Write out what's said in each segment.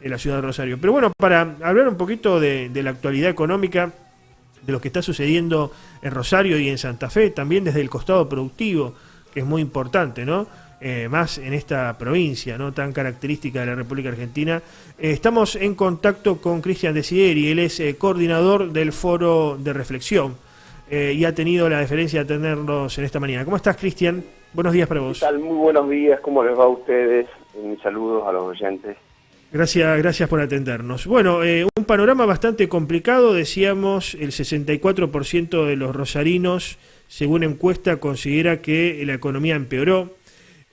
en la ciudad de Rosario. Pero bueno, para hablar un poquito de la actualidad económica, de lo que está sucediendo en Rosario y en Santa Fe, también desde el costado productivo, que es muy importante, ¿no? Más en esta provincia, ¿no?, tan característica de la República Argentina. Estamos en contacto con Cristian Desideri, él es coordinador del Foro de Reflexión y ha tenido la deferencia de atendernos en esta mañana. ¿Cómo estás, Cristian? Buenos días para vos. ¿Qué tal? Muy buenos días, ¿cómo les va a ustedes? Mis saludos a los oyentes. Gracias por atendernos. Bueno, un panorama bastante complicado, decíamos, el 64% de los rosarinos, según encuesta, considera que la economía empeoró.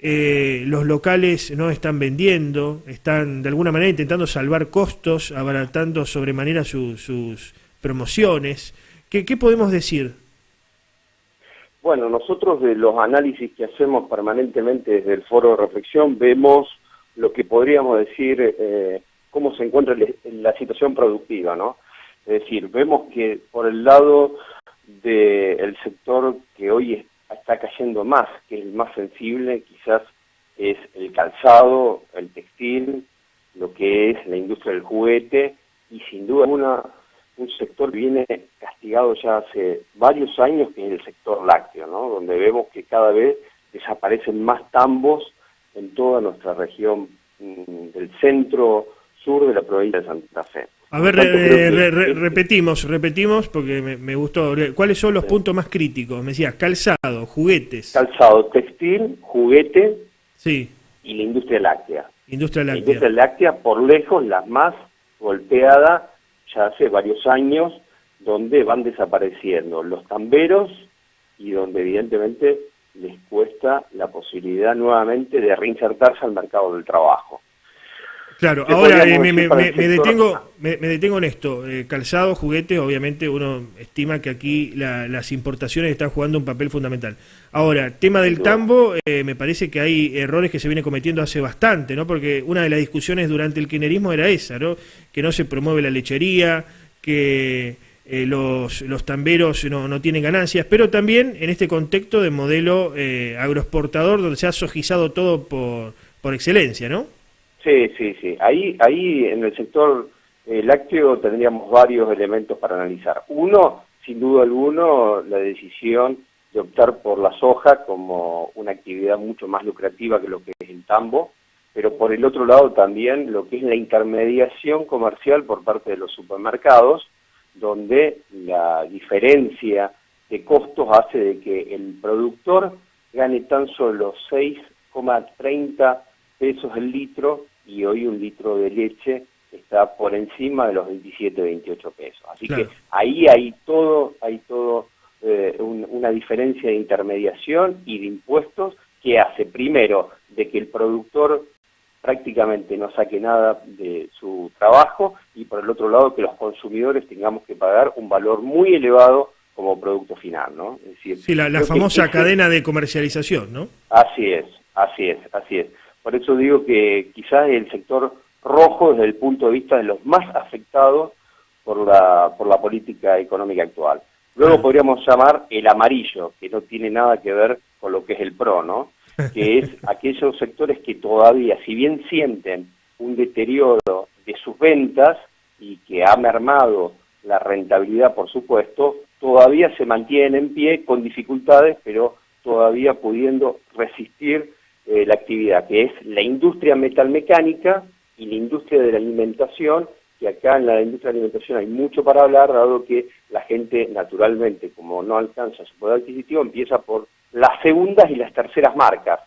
Los locales no están vendiendo, están de alguna manera intentando salvar costos, abaratando sobremanera sus promociones. ¿Qué podemos decir? Bueno, nosotros de los análisis que hacemos permanentemente desde el Foro de Reflexión vemos lo que podríamos decir cómo se encuentra la situación productiva, ¿no? Es decir, vemos que por el lado del sector que hoy está cayendo más, que es el más sensible, quizás es el calzado, el textil, lo que es la industria del juguete, y sin duda un sector que viene castigado ya hace varios años, que es el sector lácteo, ¿no? Donde vemos que cada vez desaparecen más tambos en toda nuestra región del centro-sur de la provincia de Santa Fe. A ver, repetimos, porque me gustó. ¿Cuáles son los puntos más críticos? Me decías, calzado, juguetes. Calzado, textil, juguete, sí, y la industria láctea. Industria láctea. La industria láctea, por lejos, la más golpeada ya hace varios años, donde van desapareciendo los tamberos y donde evidentemente les cuesta la posibilidad nuevamente de reinsertarse al mercado del trabajo. Claro, ahora me detengo en esto. Calzado, juguete, obviamente uno estima que aquí las importaciones están jugando un papel fundamental. Ahora, tema del tambo, me parece que hay errores que se viene cometiendo hace bastante, ¿no? Porque una de las discusiones durante el kirchnerismo era esa, ¿no? Que no se promueve la lechería, que los tamberos no tienen ganancias, pero también en este contexto de modelo agroexportador donde se ha sojizado todo por excelencia, ¿no? Sí. Ahí en el sector lácteo tendríamos varios elementos para analizar. Uno, sin duda alguno, la decisión de optar por la soja como una actividad mucho más lucrativa que lo que es el tambo, pero por el otro lado también lo que es la intermediación comercial por parte de los supermercados, donde la diferencia de costos hace de que el productor gane tan solo 6,30 pesos el litro, y hoy un litro de leche está por encima de los 27, 28 pesos. Así claro, que ahí hay una diferencia de intermediación y de impuestos que hace, primero, de que el productor prácticamente no saque nada de su trabajo, y por el otro lado que los consumidores tengamos que pagar un valor muy elevado como producto final, ¿no? Es decir, sí, la famosa cadena de comercialización, ¿no? Así es. Por eso digo que quizás el sector rojo, desde el punto de vista de los más afectados por la política económica actual. Luego podríamos llamar el amarillo, que no tiene nada que ver con lo que es el PRO, ¿no? Que es aquellos sectores que todavía, si bien sienten un deterioro de sus ventas y que ha mermado la rentabilidad, por supuesto, todavía se mantienen en pie con dificultades, pero todavía pudiendo resistir la actividad, que es la industria metalmecánica y la industria de la alimentación, que acá en la industria de la alimentación hay mucho para hablar, dado que la gente naturalmente, como no alcanza su poder adquisitivo, empieza por las segundas y las terceras marcas,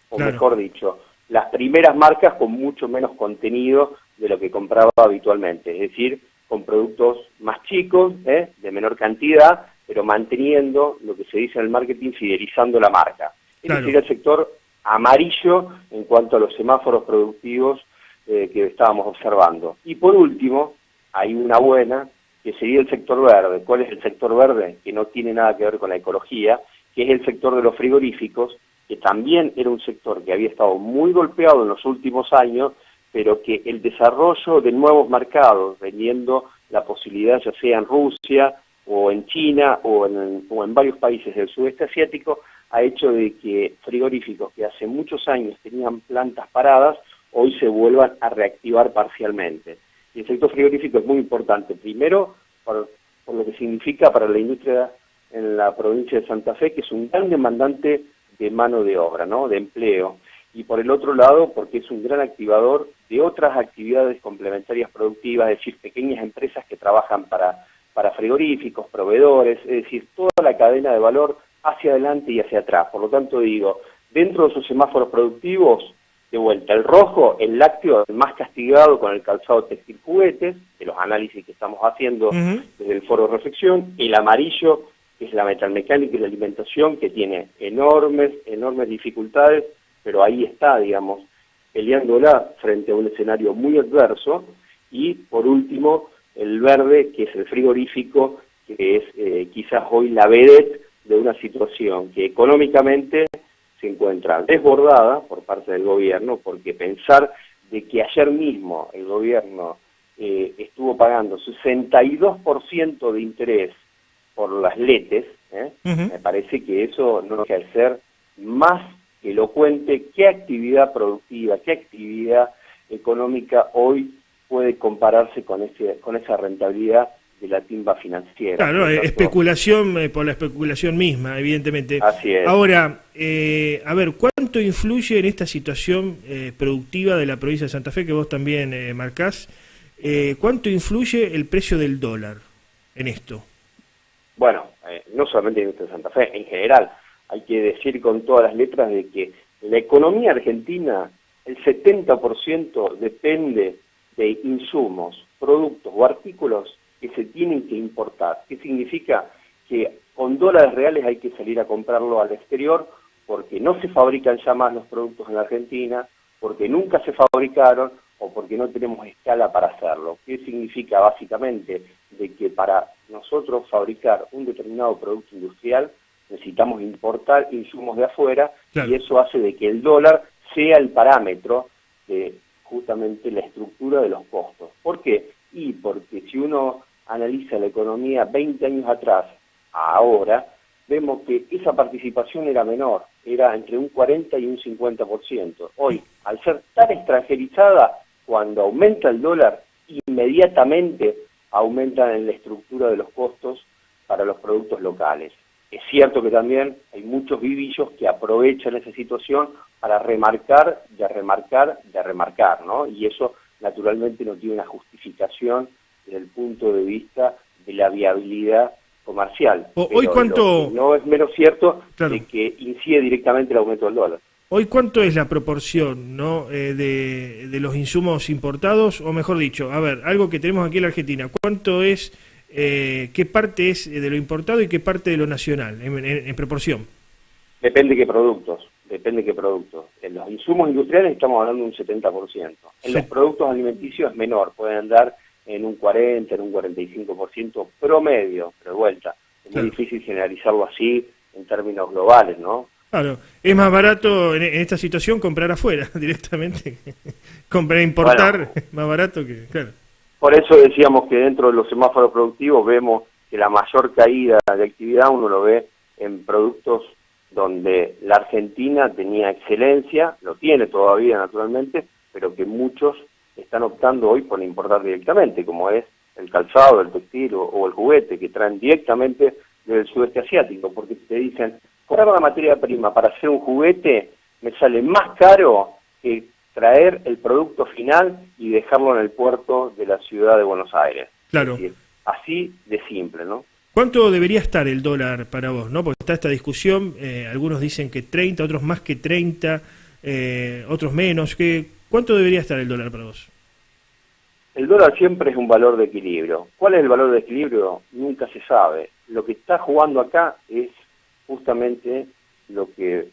o claro, mejor dicho, las primeras marcas con mucho menos contenido de lo que compraba habitualmente, es decir, con productos más chicos, de menor cantidad, pero manteniendo lo que se dice en el marketing, fidelizando la marca. Claro. Ese sería el sector amarillo en cuanto a los semáforos productivos que estábamos observando. Y por último, hay una buena, que sería el sector verde. ¿Cuál es el sector verde? Que no tiene nada que ver con la ecología, que es el sector de los frigoríficos, que también era un sector que había estado muy golpeado en los últimos años, pero que el desarrollo de nuevos mercados, vendiendo la posibilidad ya sea en Rusia o en China o en varios países del sudeste asiático, ha hecho de que frigoríficos que hace muchos años tenían plantas paradas, hoy se vuelvan a reactivar parcialmente. Y el sector frigorífico es muy importante, primero por lo que significa para la industria en la provincia de Santa Fe, que es un gran demandante de mano de obra, ¿no?, de empleo, y por el otro lado porque es un gran activador de otras actividades complementarias productivas, es decir, pequeñas empresas que trabajan para frigoríficos, proveedores, es decir, toda la cadena de valor hacia adelante y hacia atrás. Por lo tanto digo, dentro de esos semáforos productivos, de vuelta, el rojo, el lácteo, el más castigado con el calzado textil juguetes, de los análisis que estamos haciendo desde el foro de reflexión, el amarillo, que es la metalmecánica y la alimentación, que tiene enormes dificultades, pero ahí está, digamos, peleándola frente a un escenario muy adverso, y por último, el verde, que es el frigorífico, que es quizás hoy la vedette de una situación que económicamente se encuentra desbordada por parte del gobierno, porque pensar de que ayer mismo el gobierno estuvo pagando 62% de interés por las letes, me parece que eso no deja de ser más que elocuente qué actividad productiva, qué actividad económica hoy puede compararse con esa rentabilidad de la timba financiera. Claro, especulación por la especulación misma, evidentemente. Así es. Ahora, a ver, ¿cuánto influye en esta situación productiva de la provincia de Santa Fe, que vos también marcás? ¿Cuánto influye el precio del dólar en esto? Bueno, no solamente en Santa Fe, en general, hay que decir con todas las letras de que la economía argentina, el 70% depende de insumos, productos o artículos que se tienen que importar. ¿Qué significa? Que con dólares reales hay que salir a comprarlo al exterior porque no se fabrican ya más los productos en la Argentina, porque nunca se fabricaron o porque no tenemos escala para hacerlo. ¿Qué significa básicamente? De que para nosotros fabricar un determinado producto industrial necesitamos importar insumos de afuera, claro, y eso hace de que el dólar sea el parámetro de justamente la estructura de los costos. ¿Por qué? Y porque si uno analiza la economía 20 años atrás a ahora, vemos que esa participación era menor, era entre un 40 y un 50%. Hoy, al ser tan extranjerizada, cuando aumenta el dólar, inmediatamente aumenta en la estructura de los costos para los productos locales. Es cierto que también hay muchos vivillos que aprovechan esa situación para remarcar, ¿no? Y eso naturalmente no tiene una justificación desde el punto de vista de la viabilidad comercial. Hoy cuánto... No es menos cierto, claro, de que incide directamente el aumento del dólar. Hoy cuánto es la proporción, ¿no?, de los insumos importados, o mejor dicho, a ver, algo que tenemos aquí en la Argentina, ¿cuánto es, qué parte es de lo importado y qué parte de lo nacional, en proporción? Depende qué productos. En los insumos industriales estamos hablando de un 70%. En los productos alimenticios es menor, pueden andar en un 40, en un 45% promedio, pero de vuelta. Es muy difícil generalizarlo así en términos globales, ¿no? Claro, es más barato en esta situación comprar afuera directamente, importar, bueno, más barato que... Claro. Por eso decíamos que dentro de los semáforos productivos vemos que la mayor caída de actividad uno lo ve en productos donde la Argentina tenía excelencia, lo tiene todavía naturalmente, pero que muchos están optando hoy por importar directamente, como es el calzado, el textil o el juguete, que traen directamente del sudeste asiático, porque te dicen, comprar la materia prima para hacer un juguete me sale más caro que traer el producto final y dejarlo en el puerto de la ciudad de Buenos Aires. Claro. Es decir, así de simple, ¿no? ¿Cuánto debería estar el dólar para vos, no? Porque está esta discusión, algunos dicen que 30, otros más que 30, otros menos. ¿Cuánto debería estar el dólar para vos? El dólar siempre es un valor de equilibrio. ¿Cuál es el valor de equilibrio? Nunca se sabe. Lo que está jugando acá es justamente lo que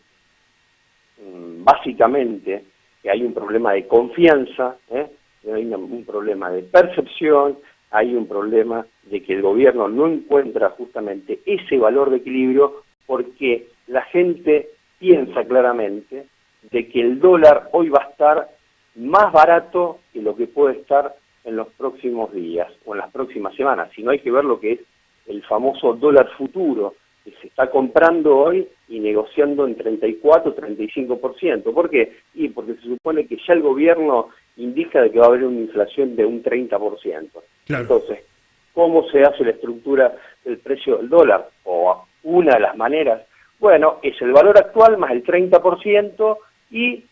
básicamente que hay un problema de confianza, hay un problema de percepción, hay un problema de que el gobierno no encuentra justamente ese valor de equilibrio porque la gente piensa claramente de que el dólar hoy va a estar más barato que lo que puede estar en los próximos días o en las próximas semanas, sino hay que ver lo que es el famoso dólar futuro, que se está comprando hoy y negociando en 34, 35%. ¿Por qué? Y porque se supone que ya el gobierno indica de que va a haber una inflación de un 30%. Claro. Entonces, ¿cómo se hace la estructura del precio del dólar? O una de las maneras, bueno, es el valor actual más el 30% y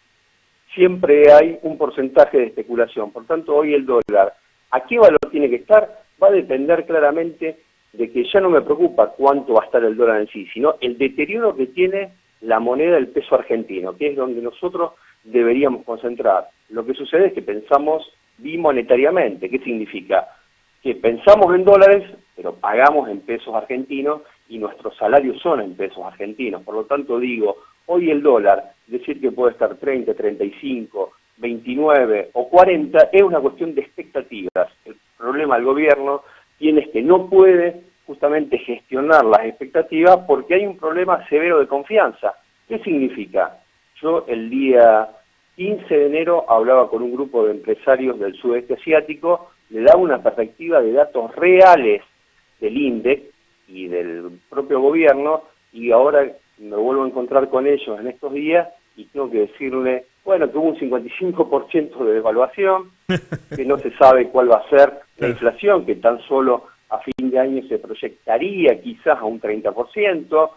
siempre hay un porcentaje de especulación. Por tanto, hoy el dólar, ¿a qué valor tiene que estar? Va a depender claramente de que ya no me preocupa cuánto va a estar el dólar en sí, sino el deterioro que tiene la moneda del peso argentino, que es donde nosotros deberíamos concentrar. Lo que sucede es que pensamos bimonetariamente. ¿Qué significa? Que pensamos en dólares, pero pagamos en pesos argentinos y nuestros salarios son en pesos argentinos. Por lo tanto, digo, hoy el dólar, decir que puede estar 30, 35, 29 o 40, es una cuestión de expectativas. El problema del gobierno tiene es que no puede justamente gestionar las expectativas porque hay un problema severo de confianza. ¿Qué significa? Yo el día 15 de enero hablaba con un grupo de empresarios del sudeste asiático, le daba una perspectiva de datos reales del INDEC y del propio gobierno, y ahora me vuelvo a encontrar con ellos en estos días y tengo que decirle, bueno, que hubo un 55% de devaluación, que no se sabe cuál va a ser la inflación, que tan solo a fin de año se proyectaría quizás a un 30%,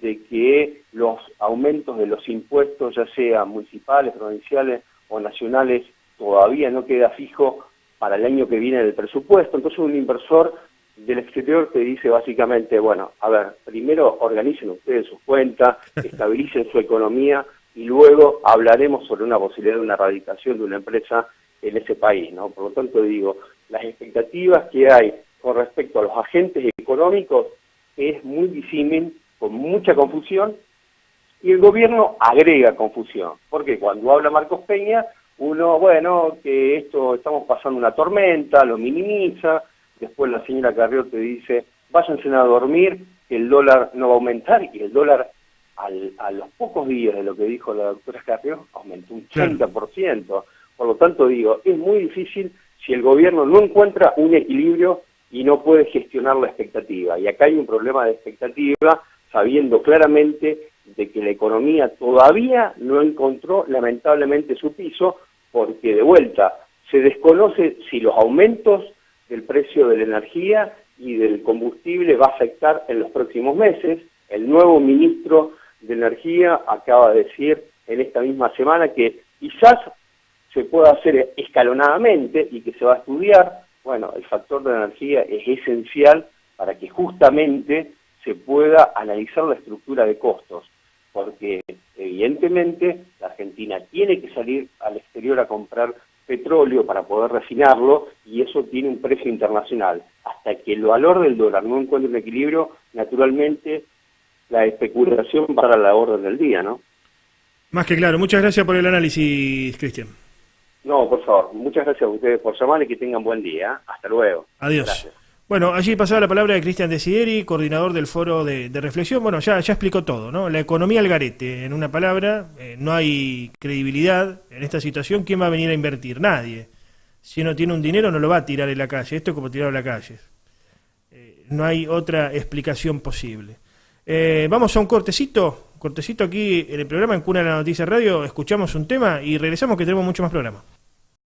de que los aumentos de los impuestos, ya sea municipales, provinciales o nacionales, todavía no queda fijo para el año que viene del presupuesto. Entonces un inversor del exterior te dice básicamente, bueno, a ver, primero organicen ustedes sus cuentas, estabilicen su economía y luego hablaremos sobre una posibilidad de una erradicación de una empresa en ese país, ¿no? Por lo tanto digo, las expectativas que hay con respecto a los agentes económicos es muy disímil, con mucha confusión, y el gobierno agrega confusión, porque cuando habla Marcos Peña, uno, bueno, que esto estamos pasando una tormenta, lo minimiza, después la señora Carrió te dice, váyanse a dormir, que el dólar no va a aumentar, y el dólar a los pocos días de lo que dijo la doctora Carrió, aumentó un 30%, por lo tanto digo, es muy difícil si el gobierno no encuentra un equilibrio y no puede gestionar la expectativa, y acá hay un problema de expectativa, sabiendo claramente de que la economía todavía no encontró lamentablemente su piso, porque de vuelta se desconoce si los aumentos del precio de la energía y del combustible va a afectar en los próximos meses. El nuevo ministro de Energía acaba de decir en esta misma semana que quizás se pueda hacer escalonadamente y que se va a estudiar. Bueno, el factor de la energía es esencial para que justamente se pueda analizar la estructura de costos, porque evidentemente la Argentina tiene que salir al exterior a comprar petróleo para poder refinarlo y eso tiene un precio internacional. Hasta que el valor del dólar no encuentre un equilibrio, naturalmente la especulación va a la orden del día, ¿no? Más que claro. Muchas gracias por el análisis, Cristian. No, por favor. Muchas gracias a ustedes por llamar y que tengan buen día. Hasta luego. Adiós. Gracias. Bueno, allí pasaba la palabra de Cristian Desideri, coordinador del foro de reflexión. Bueno, ya explicó todo, ¿no? La economía al garete, en una palabra, no hay credibilidad en esta situación. ¿Quién va a venir a invertir? Nadie. Si uno tiene un dinero no lo va a tirar en la calle. Esto es como tirarlo a la calle. No hay otra explicación posible. Vamos a un cortecito aquí en el programa en Cuna de la Noticia Radio. Escuchamos un tema y regresamos que tenemos mucho más programa.